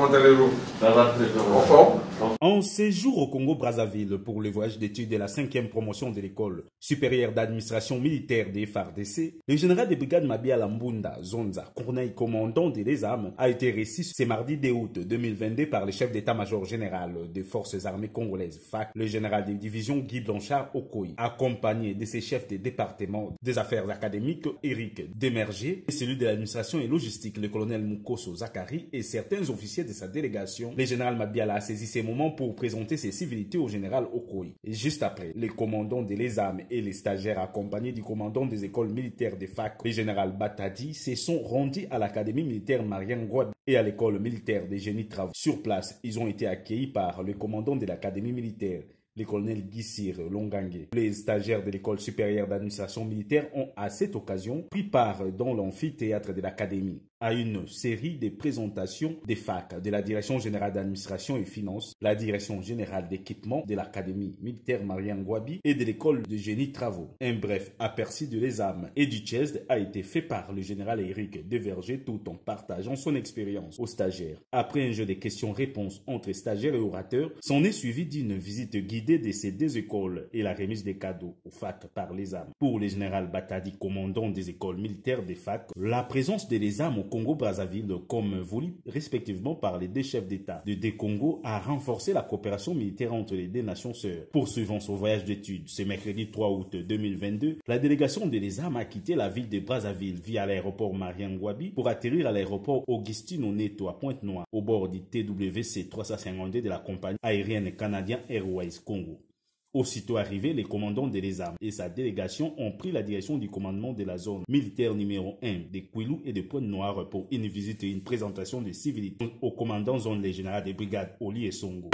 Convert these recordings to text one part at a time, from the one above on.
comment allez-vous? Ça va très bien. En forme? En séjour au Congo-Brazzaville pour le voyage d'études de la 5e promotion de l'école supérieure d'administration militaire des FARDC, le général de brigade Mabia Lambunda Zonza, Corneille commandant des armes, a été reçu ce mardi 2 août 2022 par le chef d'état-major général des forces armées congolaises FAC, le général de division Guy Blanchard Okoye, accompagné de ses chefs de département des affaires académiques Éric Demerger, et celui de l'administration et logistique le colonel Mukoso Zakari et certains officiers de sa délégation. Le général Mabiala a saisi ces moments pour présenter ses civilités au général Okoye. Et juste après, les commandants des armes et les stagiaires accompagnés du commandant des écoles militaires de FAC, le général Batadi, se sont rendus à l'académie militaire Marianne Ngouabi et à l'école militaire des génies travaux. Sur place, ils ont été accueillis par le commandant de l'académie militaire, le colonel Guissir Longangue. Les stagiaires de l'école supérieure d'administration militaire ont à cette occasion pris part dans l'amphithéâtre de l'académie à une série de présentations des FAC, de la Direction générale d'administration et finances, la Direction générale d'équipement de l'académie militaire Marianne Ngouabi et de l'école de génie travaux. Un bref aperçu de les armes et du CHESD a été fait par le général Éric Deverger tout en partageant son expérience aux stagiaires. Après un jeu de questions-réponses entre stagiaires et orateurs, s'en est suivi d'une visite guidée de ces deux écoles et la remise des cadeaux aux FAC par les armes. Pour le général Batadi, commandant des écoles militaires des FAC, la présence des armes au Congo-Brazzaville, comme voulu respectivement par les deux chefs d'État de Congo, a renforcé la coopération militaire entre les deux nations sœurs. Poursuivant son voyage d'études ce mercredi 3 août 2022, la délégation des armes a quitté la ville de Brazzaville via l'aéroport Marianne Ngouabi pour atterrir à l'aéroport Augustine Oneto à Pointe-Noire, au bord du TWC 352 de la compagnie aérienne canadienne Airways Congo. Aussitôt arrivés, les commandants des armes et sa délégation ont pris la direction du commandement de la zone militaire numéro 1 de Kouilou et de Pointe-Noire pour une visite et une présentation de civilités au commandant zone les général des brigades Oli et Songo.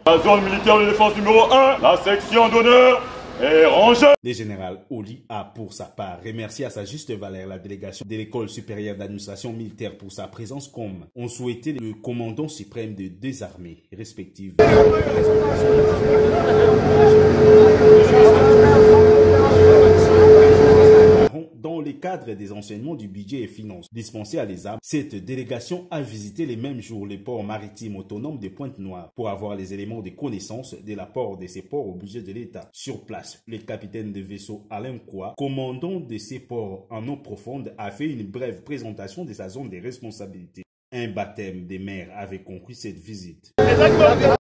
La zone militaire de défense numéro 1, la section d'honneur est rangée. Le général Oli a pour sa part remercié à sa juste valeur la délégation de l'école supérieure d'administration militaire pour sa présence comme ont souhaité le commandant suprême de deux armées respectives. Dans le cadre des enseignements du budget et finances dispensés à les armes, cette délégation a visité les mêmes jours les ports maritimes autonomes de Pointe-Noire pour avoir les éléments de connaissance de l'apport de ces ports au budget de l'État. Sur place, le capitaine de vaisseau Alain Koua, commandant de ces ports en eau profonde, a fait une brève présentation de sa zone de responsabilité. Un baptême des mers avait conclu cette visite.